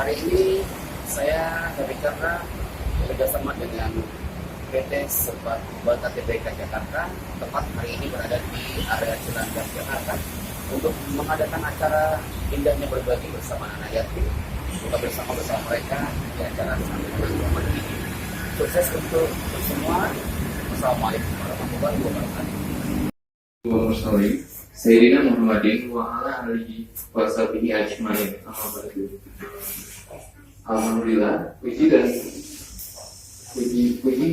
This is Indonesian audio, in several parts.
Hari ini saya berbicara bekerjasama dengan PT Sepatu Bata TBK Jakarta, tepat hari ini berada di area Cilandak Jakarta untuk mengadakan acara indahnya berbagi bersama anak yatim. Kita bersama mereka di acara sambutan ini. Sukses untuk semua. Assalamualaikum warahmatullahi wabarakatuh. Sayyidina Muhammadin wa ala alihi wa sahbihi ajmain. Alhamdulillah, puji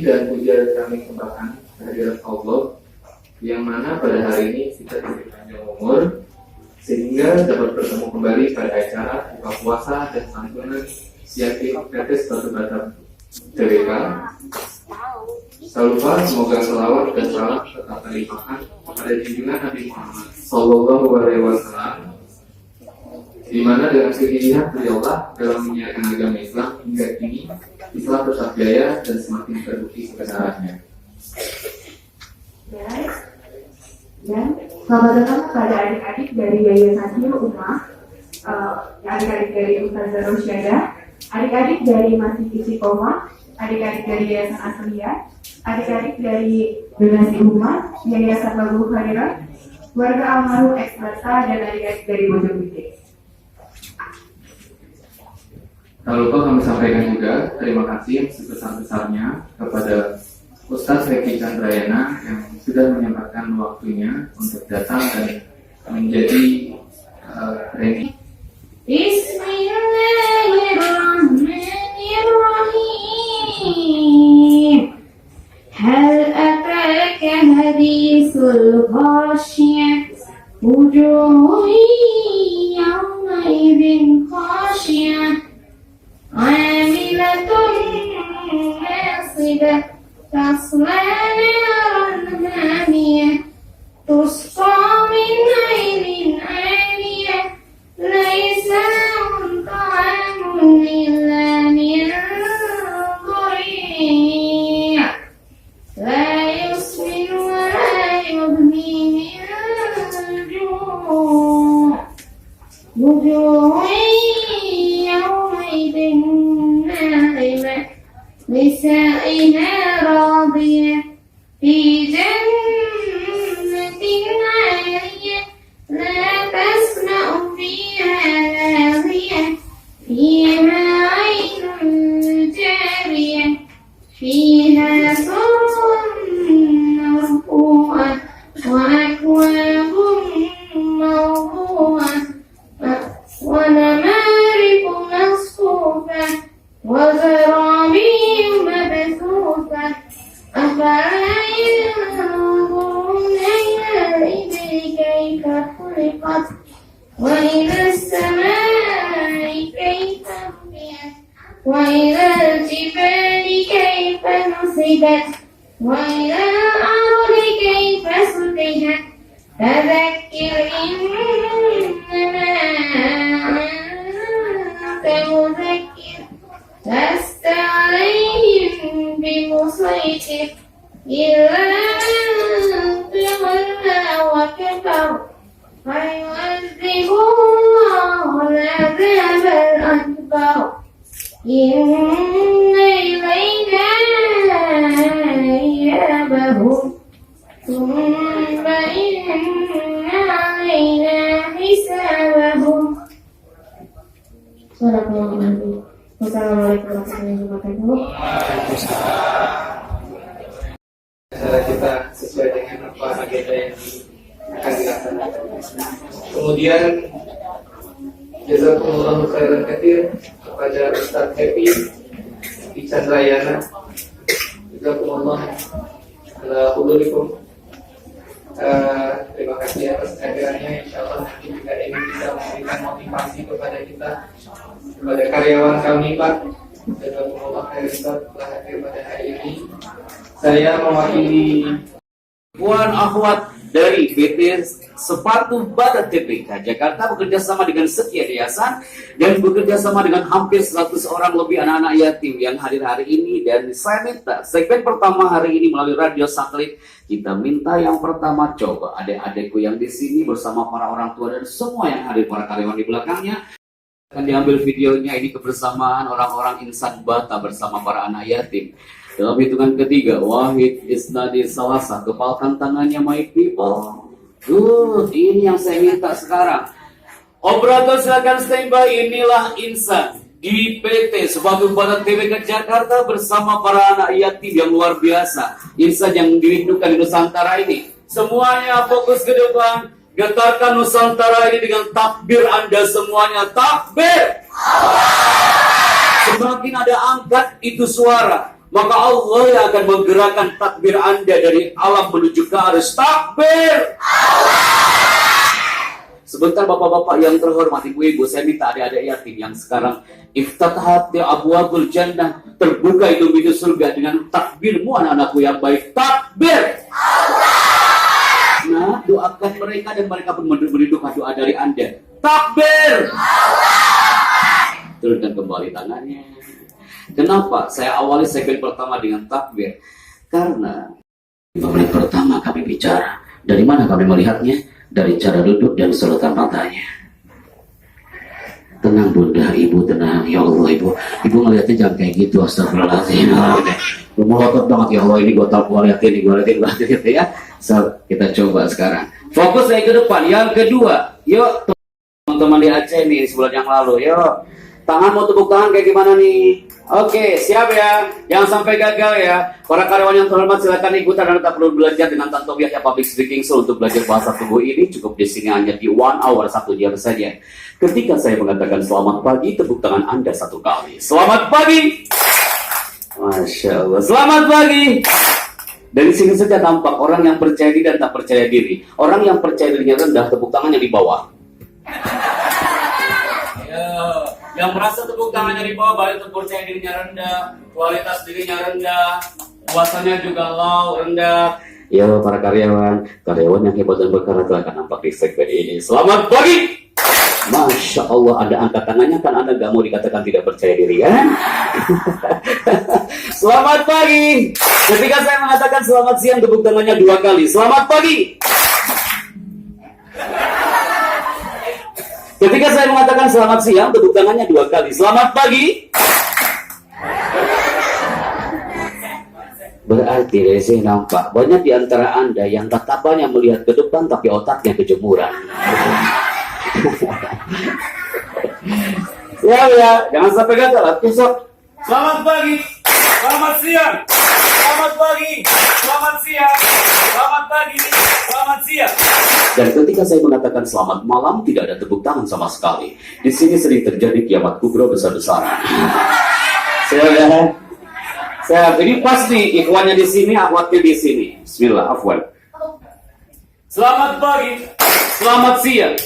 dan puja kami kembangkan kehadirat Allah yang mana pada hari ini kita diberi panjang umur sehingga dapat bertemu kembali pada acara buka puasa dan santunan Yatim PT Sepatu Bata TBK. Lupa semoga selawat dan salam tetap terlimpahkan kepada junjungan Nabi Muhammad Sallallahu Alaihi Wasallam, di mana dengan kegigihan beliau dalam menyiarkan agama Islam hingga kini Islam tetap jaya dan semakin terbukti kebenarannya. Dan selamat datang kepada adik-adik dari Yayasan Hiu Ummah, adik-adik dari Ustazah Rosyada, adik-adik dari Masjid Istiqomah, adik-adik dari Yayasan Asliya, adik-adik dari Donasi Umat, Yayasan Babu Khairat, warga almarhum Eksbata, dan adik-adik dari Bojonggede. Tak lupa kami sampaikan juga terima kasih yang sebesar-besarnya kepada Ustaz Reki Chandrayana yang sudah menyempatkan waktunya untuk datang dan menjadi training. Bismillahirrahmanirrahim. Hal ataka hadithul ghashiyah, wujuhun yawma idzin khashiyah, 'amilatun nasibah, tasla naran hamiyah, tusqa min 'ainin 'aniyah, laisa lahum ta'amun illa min dhari', la yusminu wa la yughni min ju', wujuhun yawmaidin na'imah, lisa'iha radiyah, fi jannatin 'aliyah, la tasma'u fiha laghiyah, fiha 'aynun jariyah, fiha sururun marfu'ah, wa akwabun mawdu'ah, wa namariqu masfufah, wa zarabiyyu mabthufah, afala yanzuruna ila al-ibli kayfa khuliqat, wa ila as-samaa'i kayfa rufiyat, wa ila al-jibali kayfa nusibat, wa ila al-ardi kayfa sutihat. Fadzakir innama anta mudzakkir, lasta 'alaihim bimusaytir, illa man tawalla wa kafar, fayu'adhibuhu al-'adhab al-akbar. Inna ilayna iyabahum, thumma inna alayna hisabahum. Assalamualaikum warahmatullahi wabarakatuh. Acara kita sesuai dengan apa agenda yang akan dilaksanakan. Kemudian jazakumullahu khairan katsir kepada Ustaz Happy di Chandrayana. Jazakumullah ala hudurikum. Terima kasih atas kehadirannya. Insyaallah nanti juga ini bisa memberikan motivasi kepada kita, kepada karyawan kami, Pak. Jazakumullah khairan telah hadir pada hari ini. Saya mewakili Puan akhwat dari PT Sepatu Bata TBK Jakarta bekerja sama dengan sekian yayasan dan bekerja sama dengan hampir 100 orang lebih anak-anak yatim yang hadir hari ini. Dan saya minta segmen pertama hari ini melalui radio satelit, kita minta yang pertama coba adik-adikku yang di sini bersama para orang tua dan semua yang hadir, para karyawan di belakangnya, Akan diambil videonya ini kebersamaan orang-orang insan bata bersama para anak yatim. Dalam hitungan ketiga, Wahid Isnadi Salasa, kepalkan tangannya my people. Good, ini yang saya minta sekarang. Operator silakan standby. Inilah insan di PT Sepatu Batak TBK Jakarta bersama para anak yatim yang luar biasa. Insan yang dirindukan di Nusantara ini. Semuanya fokus ke depan. Getarkan Nusantara ini dengan takbir Anda semuanya. Takbir! Semakin ada angkat itu suara, maka Allah yang akan menggerakkan takbir Anda dari alam menuju ke arus. Takbir! Sebentar bapak-bapak yang terhormat, ibu-ibu, saya minta adik-adik yatim yang sekarang iftatahat abwabul jannah, terbuka itu pintu surga dengan takbirmu anak-anakku yang baik. Takbir! Nah, doakan mereka dan mereka pun merindukan doa dari Anda. Takbir! Turunkan kembali tangannya. Kenapa saya awali segmen pertama dengan takbir? Karena 5 menit pertama kami bicara. Dari mana kami melihatnya? Dari cara duduk dan sorotan matanya. Tenang bunda, ibu tenang. Ya Allah ibu, ibu ngeliatnya jangan kayak gitu. Astagfirullahaladzim. Melotot banget ya Allah, ini gue tau, gue liatin gitu ya. So, kita coba sekarang. Fokus lagi ke depan. Yang kedua, yuk teman-teman di Aceh nih sebulan yang lalu, yuk. Tangan mau tepuk tangan kayak gimana nih? Oke, siap ya. Jangan sampai gagal ya. Para karyawan yang terhormat silakan ikutan dan tetap perlu belajar dengan Tanto Yahya Public Speaking School. Untuk belajar bahasa tubuh ini cukup di sini hanya di 1 hour 1 jam saja. Ketika saya mengatakan selamat pagi, tepuk tangan Anda 1 kali. Selamat pagi. Masya Allah. Selamat pagi. Dari sini saja tampak orang yang percaya diri dan tak percaya diri. Orang yang percaya dirinya rendah, tepuk tangannya di bawah. Yang merasa tepuk tangannya di bawah, balik untuk percaya dirinya rendah, kualitas dirinya rendah, puasanya juga low, rendah. Ya para karyawan yang hebat dan berkarakter akan nampak di segmen ini. Selamat pagi. Masya Allah, Anda angkat tangannya kan Anda gak mau dikatakan tidak percaya diri kan? Selamat pagi. Ketika saya mengatakan selamat siang, tepuk tangannya 2 kali. Selamat pagi. Ketika saya mengatakan selamat siang, tepuk tangannya 2 kali. Selamat pagi. Berarti dari sini nampak banyak di antara Anda yang tatapannya melihat ke depan tapi otaknya kejemuran. Ya, jangan sampai gagal. Besok. Selamat pagi. Selamat siang. Selamat pagi. Selamat siang. Selamat pagi. Selamat siang. Dan ketika saya mengatakan selamat malam, tidak ada tepuk tangan sama sekali. Di sini sering terjadi kiamat kubra besar-besaran. Saya ini pasti ikhwannya di sini, akhwatnya di sini. Bismillah, afwan. Selamat pagi. Selamat siang.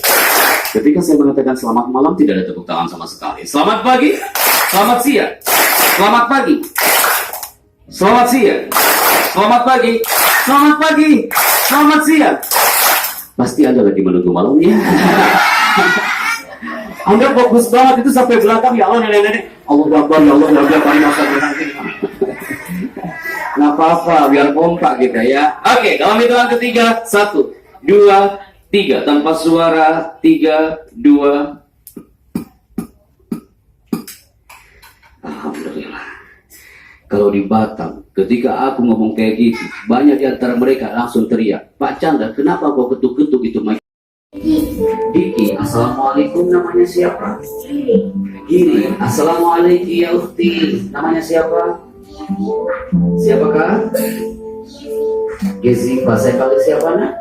Ketika saya mengatakan selamat malam, tidak ada tepuk tangan sama sekali. Selamat pagi. Selamat siang. Selamat pagi. Selamat siang. Selamat pagi. Selamat pagi. Selamat siang. Pasti Anda lagi menunggu malamnya. Anda fokus banget itu sampai belakang. Ya Allah, nenek-nenek. Allah Akbar, ya Allah, ya Allah, nggak apa-apa, biar kompak kita ya. Oke, dalam hitungan ketiga. 1, 2, 3. Tanpa suara. 3, 2. Alhamdulillah. Kalau di Batam, ketika aku ngomong kayak gitu, banyak di antara mereka langsung teriak, Pak Chandra, kenapa kau ketuk-ketuk itu? Diki, assalamualaikum, namanya siapa? Gini, assalamualaikum ya Ukti, namanya siapa? Siapakah? Gezi, bahasa kali siapa nak?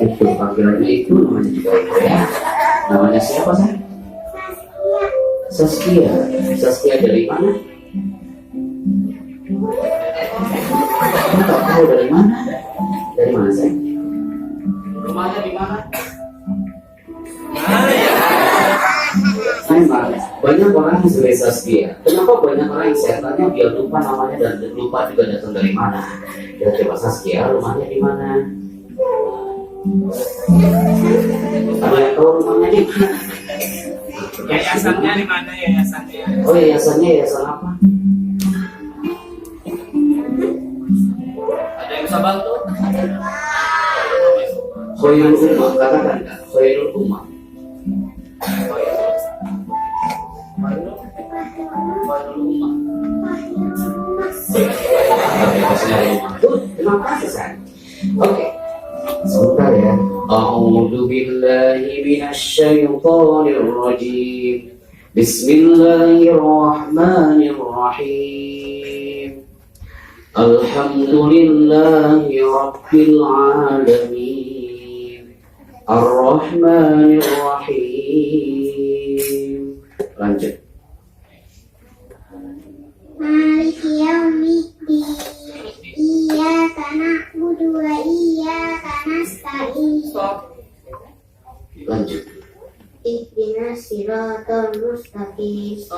Itu panggilannya itu namanya juga itu ya. Namanya siapa sih? Saskia. Saskia dari mana? Enggak tahu dari mana? Dari mana sih? Rumahnya di mana? Memang banyak orang yang sudah Saskia. Kenapa banyak orang yang saya tanya dia lupa namanya dan lupa juga datang dari mana? Ya coba Saskia, rumahnya di mana? Kalau yang tahu rumahnya di mana? Yayasannya di mana yayasannya? Oh yayasannya yayasan apa? Ada yang bisa bantu? Khairul ummah, katakan kan? Khairul ummah. Khairul ummah. Terima kasih, San. Oke. Sebentar ya. A'udzu billahi minasyaitonir rajim. Bismillahirrahmanirrahim. Alhamdulillahi rabbil alamin. Ar-Rahmanir Rahim. Lanjut. Maliki yaumiddin. Iyyaka na'budu wa iyyaka nasta'in. Lanjut. Ihdinas siratal mustaqim.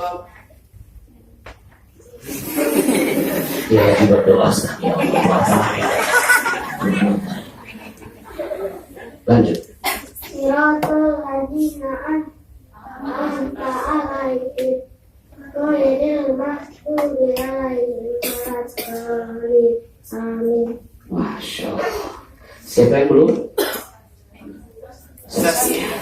Ya, berdoa ya Allah. Lanjut. Siratal ladzina an'amta 'alaihim ghairil maghdubi 'alaihim waladdallin. Amin. Masya Allah. Siapa yang belum? Saskia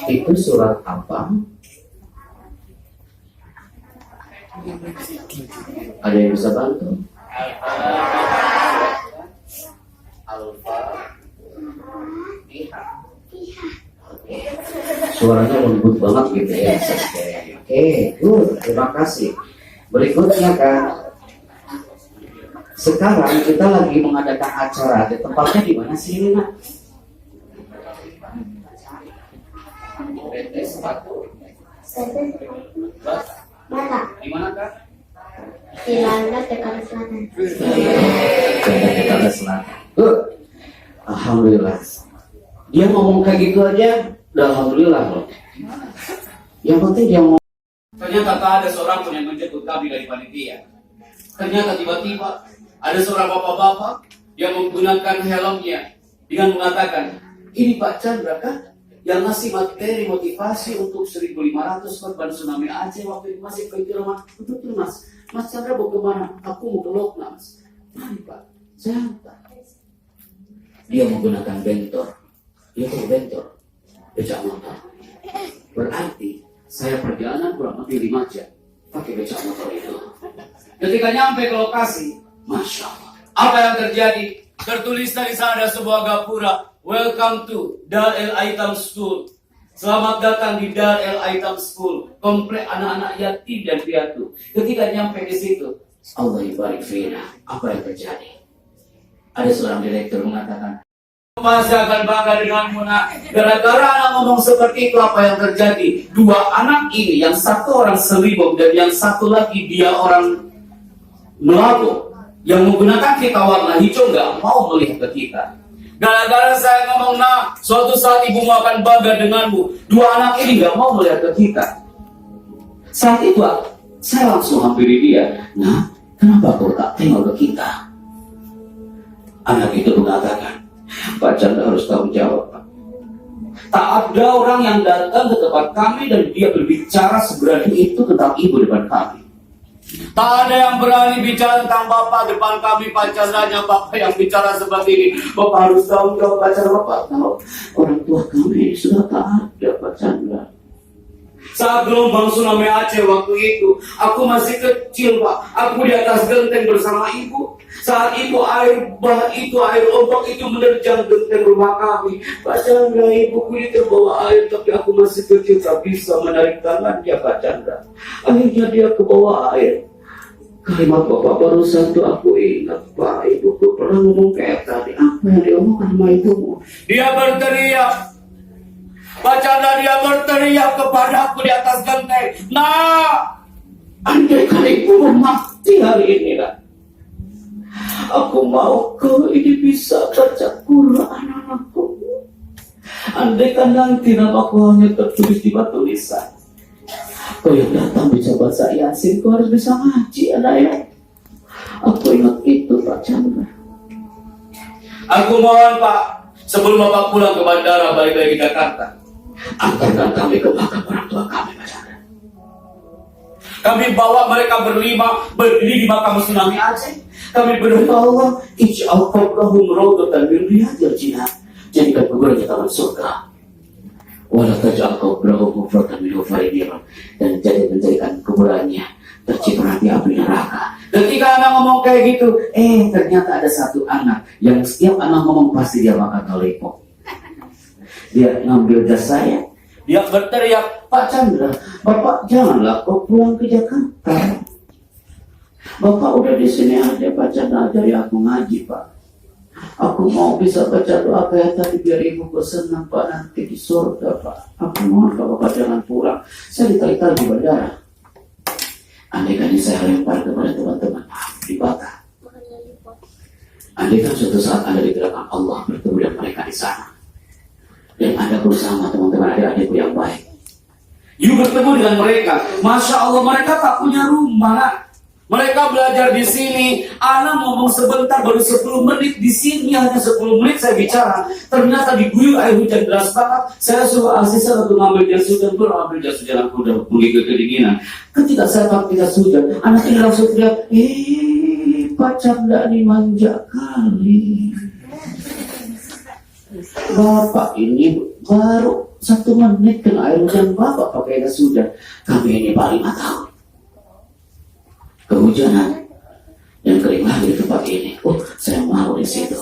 itu surat apa? Ada yang bisa bantu? Suaranya lembut banget gitu ya. Oke, good. Terima kasih. Berikutnya kan, sekarang kita lagi mengadakan acara. Di tempatnya di mana sih ini, Nak? Mana? Di mana, Kak? Di Landak Jakarta Selatan. Jakarta Selatan. Alhamdulillah. Dia ngomong kayak gitu aja, udah alhamdulillah loh. Yang penting dia ngomong. Ternyata tak ada seorang pun yang menjemput kami dari panitia. Ternyata tiba-tiba ada seorang bapak-bapak yang menggunakan helmnya dengan mengatakan, ini Pak Chandra kan yang ngasih materi motivasi untuk 1.500 korban tsunami Aceh waktu itu masih ke rumah. Betul Mas. Mas Chandra mau kemana? Aku mau ke Lokna, Mas. Mari Pak, saya hantar. Dia menggunakan bentor. Dia pakai bentor, becak motor. Berarti saya perjalanan kurang lebih 5 jam pakai becak motor itu. Ketika nyampe ke lokasi, Masya Allah, apa yang terjadi? Tertulis dari sana ada sebuah gapura. Welcome to Dar El Aitam School. Selamat datang di Dar El Aitam School. Komplek anak-anak yatim dan piatu. Ketika nyampe di situ, Allah ibarik fina. Apa yang terjadi? Ada seorang direktur mengatakan, masih akan bangga denganmu, Nak. Gara-gara anak ngomong seperti itu, apa yang terjadi? 2 anak ini, yang satu orang Selibom dan yang satu lagi dia orang Melabu, yang menggunakan kita warna hijau, nggak mau melihat ke kita. Gara-gara saya ngomong, Nak, suatu saat ibumu akan bangga denganmu. 2 anak ini nggak mau melihat ke kita. Saat itu saya langsung hampiri dia. Nah, kenapa kau tak tengok ke kita? Anak itu mengatakan, Pak Chandra harus tanggung jawab, Pak. Tak ada orang yang datang ke tempat kami dan dia berbicara seberani itu tentang ibu depan kami. Tak ada yang berani bicara tentang Bapak depan kami, Pak Chandranya. Bapak yang bicara seperti ini. Bapak harus tanggung jawab, Pak Chandra. Bapak tahu orang tua kami sudah tak ada, Pak Chandra. Saat gelombang tsunami Aceh waktu itu, aku masih kecil, Pak. Aku di atas genteng bersama ibu. Saat itu air ombak itu menerjang genteng rumah kami. Pak Chandra, ibuku ini terbawa air, tapi aku masih kecil, tak bisa menarik tangannya, Pak Chandra. Akhirnya dia ke bawah air. Kalimat Bapak barusan itu aku ingat, Pak. Ibuku pernah ngomong kayak tadi. Apa yang diomongkan sama ibumu? Dia berteriak. Pak Chandra, dia berteriak kepada aku di atas genteng. Nah, andai kan ibu mati hari ini, Nak. Aku mau kau ini bisa baca Quran, anakku. Andai kan nanti namaku hanya tertulis di batu lisan. Kau yang datang bisa baca Yasin, kau harus bisa ngaji, anak ya. Aku ingat itu, Pak Chandra. Aku mohon, Pak, sebelum Bapak pulang ke bandara balik lagi Jakarta, antarkan kami ke makam orang tua kami, Pak Chandra. Kami bawa mereka berlima berdiri di makam tsunami Aceh. Kami berdoa Allah, ij'al qabrahum rawdatan min riyadil jannah. Jadikan kuburannya taman surga. Wala taj'al qabrahum hufratan min hufarin nar. Dan menjadikan kuburannya terciprat di api neraka. Ketika anak ngomong kayak gitu, ternyata ada satu anak yang setiap anak ngomong pasti dia makan lollipop. Dia ngambil jas saya, dia berteriak, Pak Chandra, Bapak janganlah kau pulang ke Jakarta. Bapak udah di sini aja, Pak Chandra ajari aku ngaji, Pak. Aku mau bisa baca doa kayak tadi biar ibu bersenang, Pak, nanti di surga, Pak. Aku mohon Pak, Bapak jangan pulang. Saya ditali-tali di bandara. Andai kan saya lempar kepada teman-teman di Batam. Andai kan suatu saat Anda digerakkan Allah bertemu dengan mereka di sana. Dan Anda bersama teman-teman adik-adikku yang baik. You bertemu dengan mereka. Masya Allah, mereka tak punya rumah. Mereka belajar di sini. Ana ngomong sebentar, baru 10 menit di sini, hanya 10 menit saya bicara. Ternyata diguyur air hujan deras banget. Saya suruh asisten untuk ngambil jas hujan, baru ambil jas hujan, aku udah menggigil kedinginan. Ketika saya pakai jas hujan, anak ini langsung teriak, Pak Chandra ini manja kali. Bapak ini baru 1 menit kena air hujan, Bapak pakai jas hujan. Kami ini paling 5 tahun. Kehujanan dan kering lagi di tempat ini. Saya mau di situ.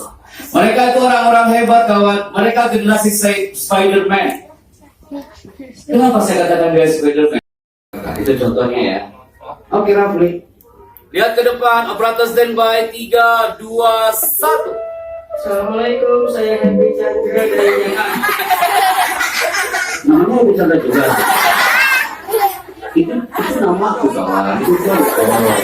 Mereka itu orang-orang hebat, kawan. Mereka generasi Spider-Man. Kenapa saya katakan dia Spider-Man? Itu contohnya ya. Oke, Rafli. Lihat ke depan. Operator standby. 3, 2, 1. Assalamualaikum, saya Happy Chandra dari Jakarta. Namanya Happy Chandra juga. Itu nama aku kawan. Itu contoh.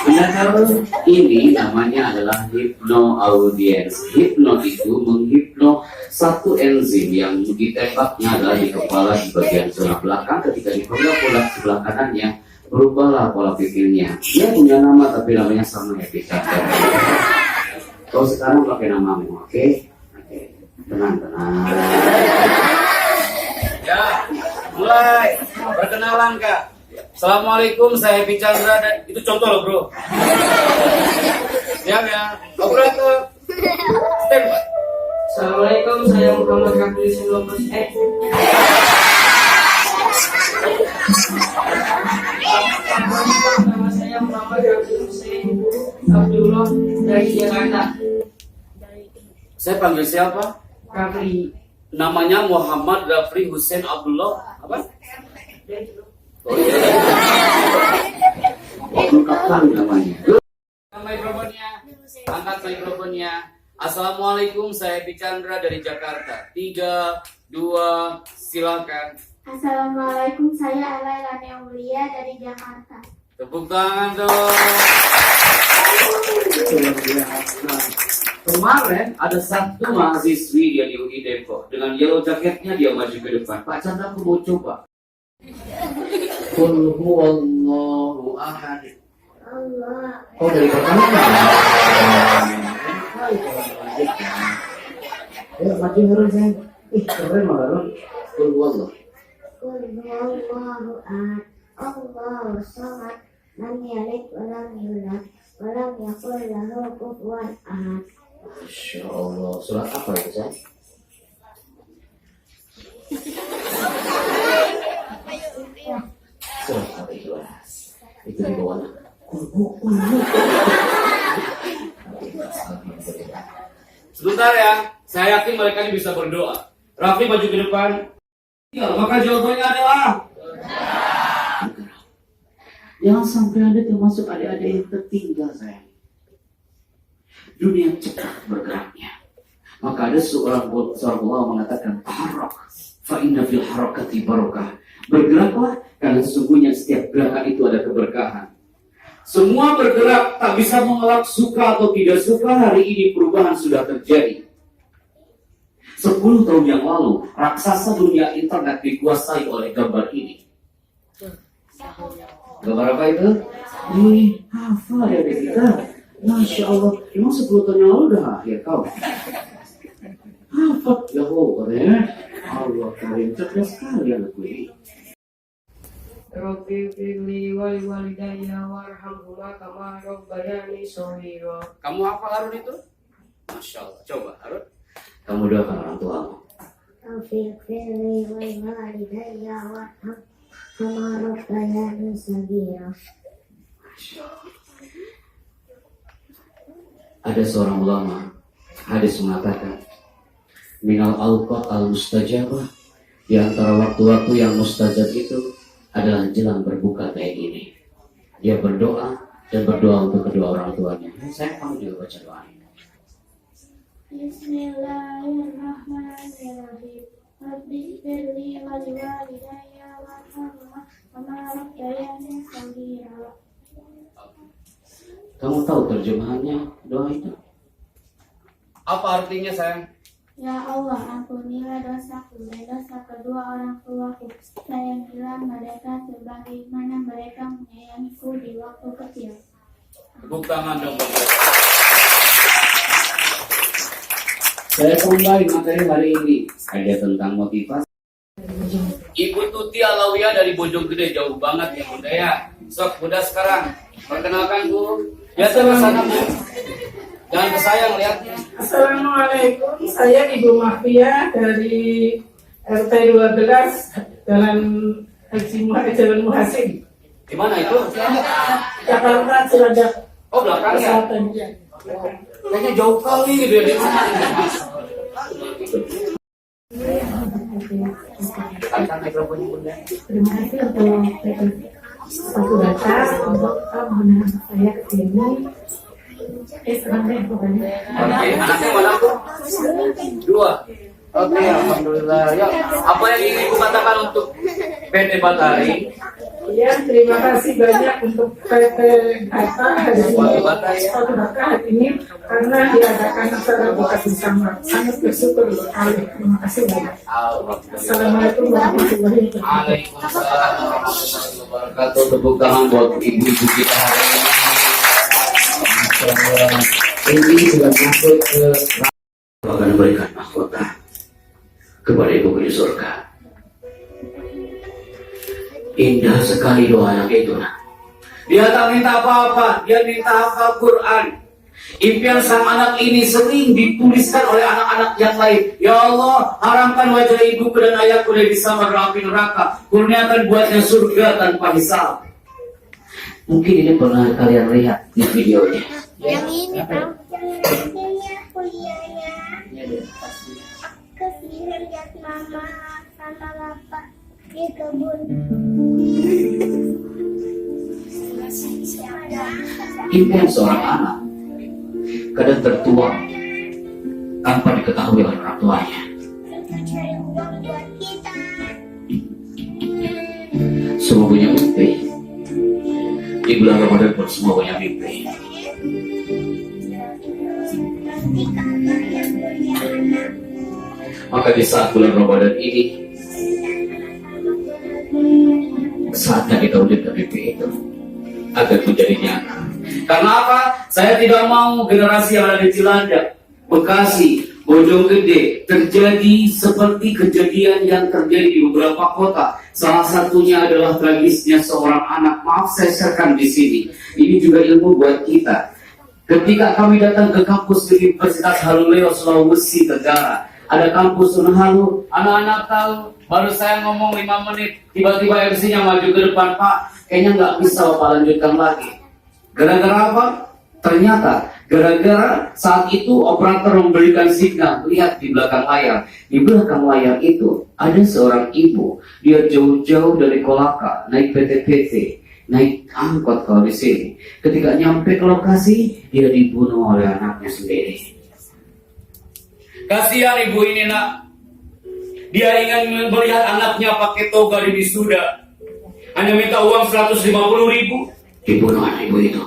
Anda tahu ini namanya adalah hypno audience. Hypno itu menghipno satu enzim yang ditembaknya adalah di kepala di bagian sebelah belakang. Ketika dipegang pola sebelah kanannya, berubahlah pola pikirnya. Dia punya nama tapi namanya sama ya, Chandra. Kau sekarang pakai namamu, oke? Oke, tenang. Ya, mulai. Perkenalan, Kak. Assalamualaikum, saya Happy Chandra dan itu contoh loh, bro. Siap ya. Operator. Standby. Assalamualaikum, saya Muhammad Rafli Sulaiman. Nama saya Muhammad Rafli Hussein Abdullah dari Jakarta. Saya panggil siapa? Rafli. Namanya Muhammad Rafli Hussein Abdullah. Apa? Oh iya. Lengkapkan namanya. Mikrofonnya. Angkat mikrofonnya. Assalamualaikum, saya Happy Chandra dari Jakarta. 3, 2, silakan. Assalamualaikum, saya Alailani Aulia dari Jakarta. Tepuk tangan dong. Kemarin ada satu mahasiswi dia di UI Depok dengan yellow jaketnya, dia maju ke depan. Pak Chandra, aku mau coba. Qul huwallahu ahad. Allah. Oh, dari pertama. Ya, maju harus saya. Keren banget. Qul huwallahu. Qul huwallahu ahad. Allahu samad. Lam yalid wa lam yulad wa lam yakul lahu kufuwan ahad. Masya Allah. Surat apa itu, saya? Surat Al-Ikhlas. Itu di bawahnya. Sebentar ya. Saya yakin mereka ini bisa berdoa. Rafli maju ke depan. Ya, maka jawabannya adalah jangan sampai Anda termasuk adik-adik yang tertinggal, sayang. Dunia cepat bergeraknya. Maka ada seorang Allah mengatakan, "Taharrak, fa inna fil harakati barakah." Bergeraklah, karena sesungguhnya setiap gerakan itu ada keberkahan. Semua bergerak, tak bisa mengelak suka atau tidak suka. Hari ini perubahan sudah terjadi. 10 tahun yang lalu, raksasa dunia internet dikuasai oleh gambar ini. Gambar apa itu? Hafal ya kita. Masya Allah, emang 10 tahun yang lalu udah akhir kau. Hafal, ya Allah, katanya. Allah karim, cerdas sekali anakku ini. Rabbi firli wali walidayya warhamhuma kama rabbayani shaghira. Kamu hafal Harun itu? Masya Allah. Coba Harun. Kamu doakan orang tuamu. Rabbi firli wali walidayya warhamhuma rabbayani shaghira. Ada seorang ulama, hadis mengatakan, minal awqat al-mustajabah, di antara waktu-waktu yang mustajab itu adalah jelang berbuka kayak gini. Dia berdoa dan berdoa untuk kedua orang tuanya. Saya kamu juga baca doa ini. Bismillahirrahmanirrahim. Rabbi firli wali walidayya warhamhuma kama rabbayani shaghira. Kamu tahu terjemahannya doa itu? Apa artinya sayang? Ya Allah, ampunilah dosaku dan dosa kedua orang tuaku. Sayangilah mereka sebagaimana mereka menyayangiku di waktu kecil. Tepuk tangan dong. Saya kembali materi hari ini. Ada tentang motivasi. Ibu Tuti Alawiyah dari Bojonggede, jauh banget ya Bunda ya. Sok Bunda sekarang perkenalkan Bu. Ya ke sana Bu. Jangan kesayang lihatnya. Assalamualaikum, saya Ibu Mahfia dari RT 12 Jalan Muhasin, Di mana itu? Jakarta Cilacap. Oh belakang ya. Selatan, ya. Kayaknya jauh kali gitu ya di mana ini. Angkat mikrofonnya Bunda. Terima kasih untuk satu data untuk menggunakan saya ke sini. Sebenarnya pokoknya. Oke, anaknya mana Bu? 2. Oke, alhamdulillah. Ya, apa yang ingin Ibu katakan untuk PT Batari? Ya, terima kasih banyak untuk PT Gata hari ini, Suatu Bata hari ini karena diadakan acara buka bersama. Sangat bersyukur sekali. Terima kasih banyak. Assalamualaikum warahmatullahi wabarakatuh. Waalaikumsalam warahmatullahi wabarakatuh. Tepuk tangan buat ibu-ibu kita hari ini. Ini sudah masuk ke akan memberikan mahkota kepada ibu di surga. Indah sekali doa anak itu. Dia tak minta apa-apa, dia minta hafal Quran. Impian sang anak ini sering dituliskan oleh anak-anak yang lain. Ya Allah, haramkan wajah ibuku dan ayahku dari samar api neraka. Kurniakan buatnya surga tanpa hisab. Mungkin ini pernah kalian lihat di videonya. Yang ini tahu jalannya kuliahnya. Kesini lihat mama sama bapak di kebun. Impian seorang anak kadang tertuang tanpa diketahui oleh orang tuanya. Cari uang buat kita. Semua punya mimpi. Di bulan Ramadan pun semua punya mimpi. Nanti kakak yang punya anak. Maka di saat bulan Ramadan ini, saatnya kita wujudkan mimpi itu agar menjadi nyata. Karena apa? Saya tidak mau generasi yang ada di Cilandak, Bekasi, Bojonggede terjadi seperti kejadian yang terjadi di beberapa kota. Salah satunya adalah tragisnya seorang anak. Maaf saya sharekan di sini. Ini juga ilmu buat kita. Ketika kami datang ke kampus Universitas Haluleo Sulawesi Tenggara, ada kampus Unhalu, anak-anak tahu. Baru saya ngomong 5 menit, tiba-tiba MC-nya maju ke depan, Pak, kayaknya nggak bisa Bapak lanjutkan lagi. Gara-gara apa? Ternyata gara-gara saat itu operator memberikan signal. Lihat di belakang layar. Di belakang layar itu ada seorang ibu. Dia jauh-jauh dari Kolaka naik PT-PT, naik angkot kalau di sini. Ketika nyampe ke lokasi, dia dibunuh oleh anaknya sendiri. Kasihan ibu ini nak. Dia ingin melihat anaknya pakai toga di wisuda. Hanya minta uang 150.000. Dibunuh anak ibu itu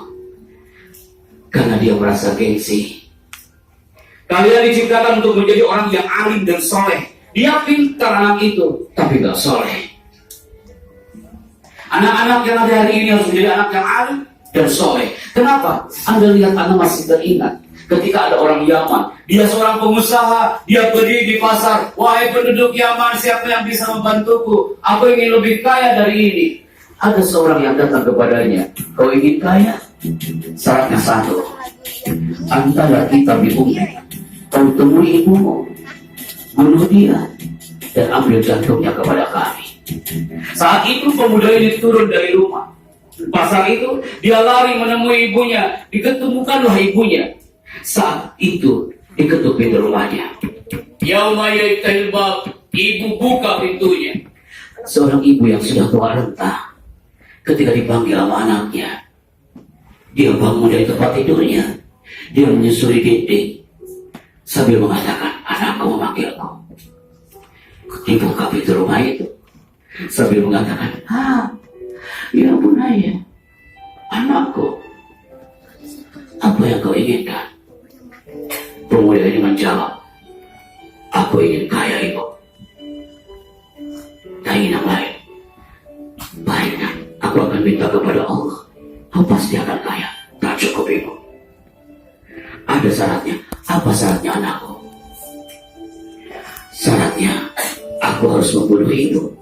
karena dia merasa gengsi. Kalian diciptakan untuk menjadi orang yang alim dan soleh. Dia pintar anak itu, Tapi gak soleh. anak-anak yang ada hari ini harus menjadi anak yang alim dan soleh. Kenapa? Anda lihat, Anda masih teringat Ketika ada orang Yaman, dia seorang pengusaha, dia berdiri di pasar. Wahai penduduk Yaman, siapa yang bisa membantuku? Aku ingin lebih kaya dari ini. Ada seorang yang datang kepadanya, kau ingin kaya? Syaratnya satu, antara kita di bumi, kau temui ibumu, bunuh dia, dan ambil jantungnya kepada kami. Saat itu pemuda ini turun dari rumah. Pasal itu dia lari menemui ibunya, diketemukanlah ibunya. Saat itu diketuk pintu rumahnya. Yauma yaitahil bab, ibu buka pintunya. Seorang ibu yang sudah tua renta, ketika dipanggil sama anaknya, dia bangun dari tempat tidurnya, dia menyusuri dinding sambil mengatakan, anakku memanggilku. Dibuka pintu rumah itu sambil mengatakan, ya bunaya, anakku, apa yang kau inginkan? Pemuda ini menjawab, aku ingin kaya, ibu. Tak ingin yang lain. Baiklah, aku akan minta kepada Allah. Kau pasti akan kaya. Tak cukup, ibu. Ada syaratnya. Apa syaratnya, anakku? Syaratnya, aku harus membunuh ibu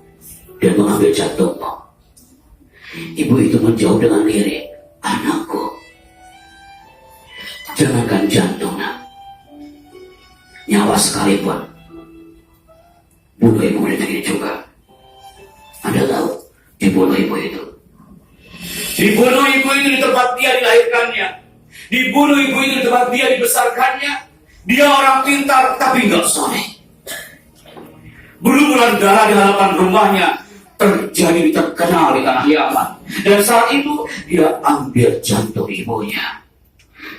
dan mengambil jantungmu. Ibu itu menjawab dengan lirih, anakku, jangankan jantung, nyawa sekalipun, bunuh ibu ini juga. Anda tahu, dibunuh ibu itu. Dibunuh ibu itu di tempat dia dilahirkannya. Dibunuh ibu itu di tempat dia dibesarkannya. Dia orang pintar tapi nggak soleh. Berumuran darah di hadapan rumahnya terjadi terkenal di tanah Yaman. Dan saat itu dia ambil jantung ibunya.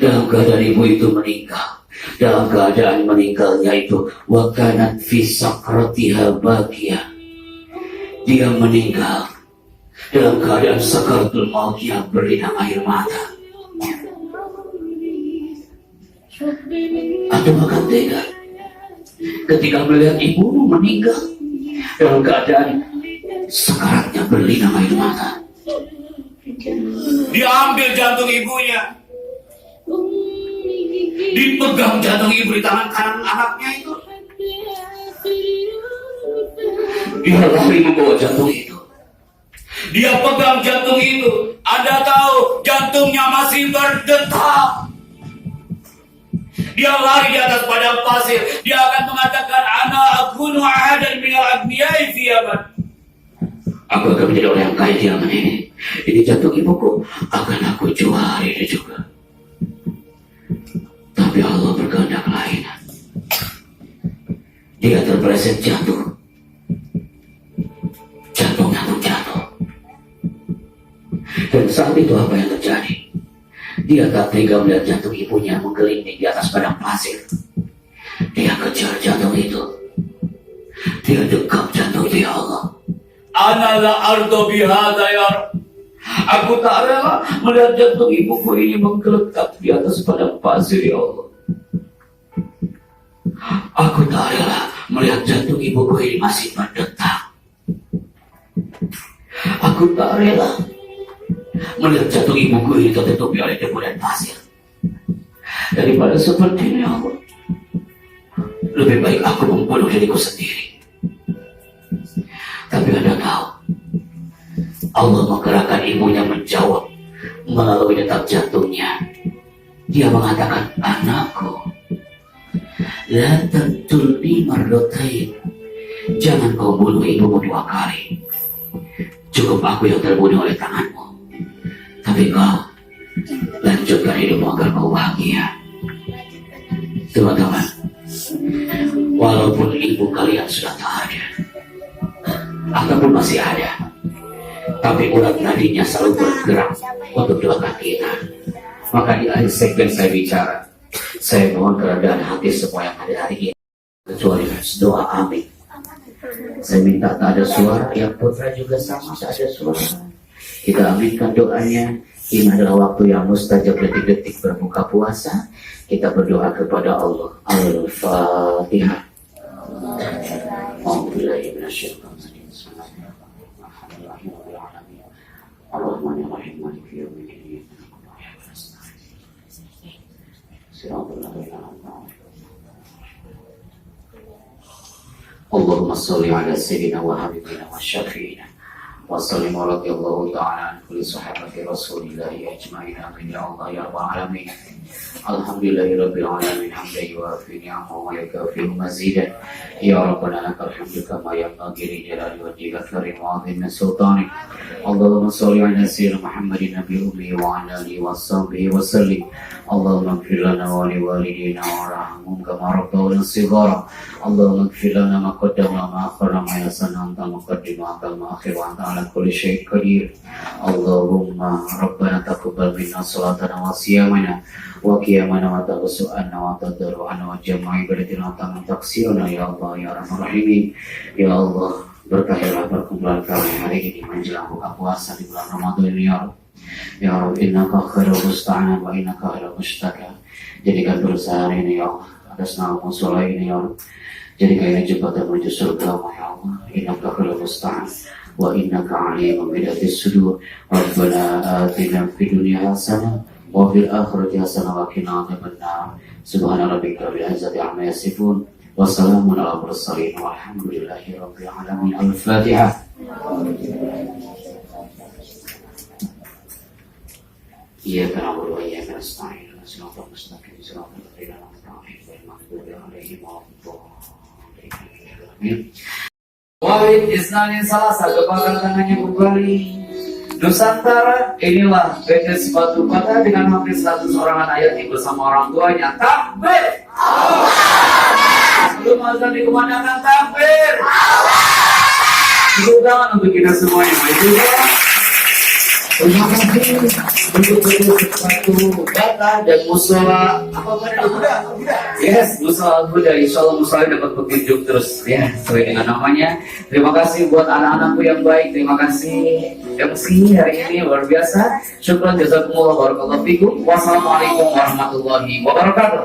Dalam keadaan ibu itu meninggal. Dalam keadaan meninggalnya itu wakanat fi sakratiha bakia. Dia meninggal dalam keadaan sakaratul maut yang berlinang air mata. Atau makan tega ketika melihat ibumu meninggal dalam keadaan sakaratnya berlinang air mata. Diambil jantung ibunya, dipegang jantung ibu di tangan kanan anaknya itu. Dia lari membawa jantung itu. Dia pegang jantung itu. Anda tahu jantungnya masih berdetak. Dia lari di atas padang pasir. Dia akan mengatakan, ana akunu ahadan minal aghniyai fi Yaman. Aku akan menjadi orang yang kaya di Yaman ini. Ini jantung ibuku akan aku jual ini juga. Tapi Allah berkehendak lain. Dia terpeleset jatuh. Jatuh. Dan saat itu apa yang terjadi? Dia tak tega melihat jantung ibunya menggelinding di atas padang pasir. Dia kejar jantung itu. Dia dekap jantung itu, ya Allah. Ana la ardo bihadza ya Rabb. Aku tak rela melihat jantung ibuku ini menggeletak di atas padang pasir, ya Allah. Aku tak rela melihat jantung ibuku ini masih berdetak. Aku tak rela melihat jantung ibuku ini tertutupi oleh debu dan pasir. Daripada seperti ini, Allah, lebih baik aku membunuh diriku sendiri. Tapi Anda tahu, Allah menggerakkan ibunya menjawab melalui detak jantungnya. Dia mengatakan, anakku, la taqtulni marratain. Jangan kau bunuh ibumu 2 kali. Cukup aku yang terbunuh oleh tanganmu. Tapi kau lanjutkan hidupmu agar kau bahagia. Teman-teman, walaupun ibu kalian sudah tak ada, ataupun masih ada, tapi urat nadinya selalu bergerak untuk doakan kita. Maka di akhir segmen saya bicara, saya mohon kerendahan hati semua yang ada hari ini, kecuali doa amin. Saya minta tak ada suara, yang putra juga sama tak ada suara. Kita aminkan doanya. Ini adalah waktu yang mustajab, detik-detik berbuka puasa. Kita berdoa kepada Allah. Al-Fatihah. Allahumma salli ala sayyidina wa habibina wa syafi'ina وسلم رضي الله تعالى عن كل صحابة رسول الله أجمعين آمين يا الله يا رب العالمين. الحمد لله رب العالمين حمدا يوافي نعمه ويكافئ مزيدا. يا ربنا لك الحمد كما ينبغي لجلال وجهك الكريم وعظيم سلطانك. اللهم صل على سيدنا محمد النبي الأمي وعلى آله وصحبه وسلم. اللهم اغفر لنا ولوالدينا وارحمهم كما ربونا صغارا. اللهم اغفر لنا ما قدمنا وما أخرنا ما يسرنا أنت المقدم وأنت المؤخر وأنت على كل شيء قدير. اللهم ربنا تقبل منا صلاتنا وصيامنا وقيامنا وتوسلنا وتضرعنا وجمع عبادتنا وتمام تقصيرنا ya Allah ya Arhamar Rahimin. Ya Allah, berkahilah perkumpulan kami hari ini menjelang buka puasa di bulan Ramadan ini ya Allah. Ya Allah, innaka khairul musta'an wa innaka khairul mustaka. Jadikan berusaha ini ya Allah atas nama musola ini ya Allah. Jadikan ini jembatan menuju surga ya Allah. Innaka khairul musta'an wa innaka alimun bidatis sudur. Rabbana atina fid dunya hasanah wa fil akhirati hasanah wa qina adzabannar. Subhana rabbika rabbil izzati amma yasifun wa salamun ala mursalin walhamdulillahi rabbil alamin. Al-Fatihah. Iyyaka na'budu wa iyyaka nasta'in. Shiratal mustaqim shiratal ladzina an'amta 'alaihim ghairil maghdubi 'alaihim waladdallin. Walid Isnani Salasa, kebanggaan tangannya kembali. Nusantara, inilah PT Sepatu Bata dengan hampir 100 orang ayat bersama orang tuanya. Takbir! Sebelum azan dikumandangkan takbir! Tepuk tangan untuk kita semuanya. Terima kasih untuk PT Sepatu Bata dan musola apa pada Yes, musola Buddha. Insya Allah musola dapat petunjuk terus ya sesuai dengan namanya. Terima kasih buat anak-anakku yang baik. Terima kasih MC hari ini luar biasa. Syukran jazakumullah barakallahu fikum. Wassalamualaikum warahmatullahi wabarakatuh.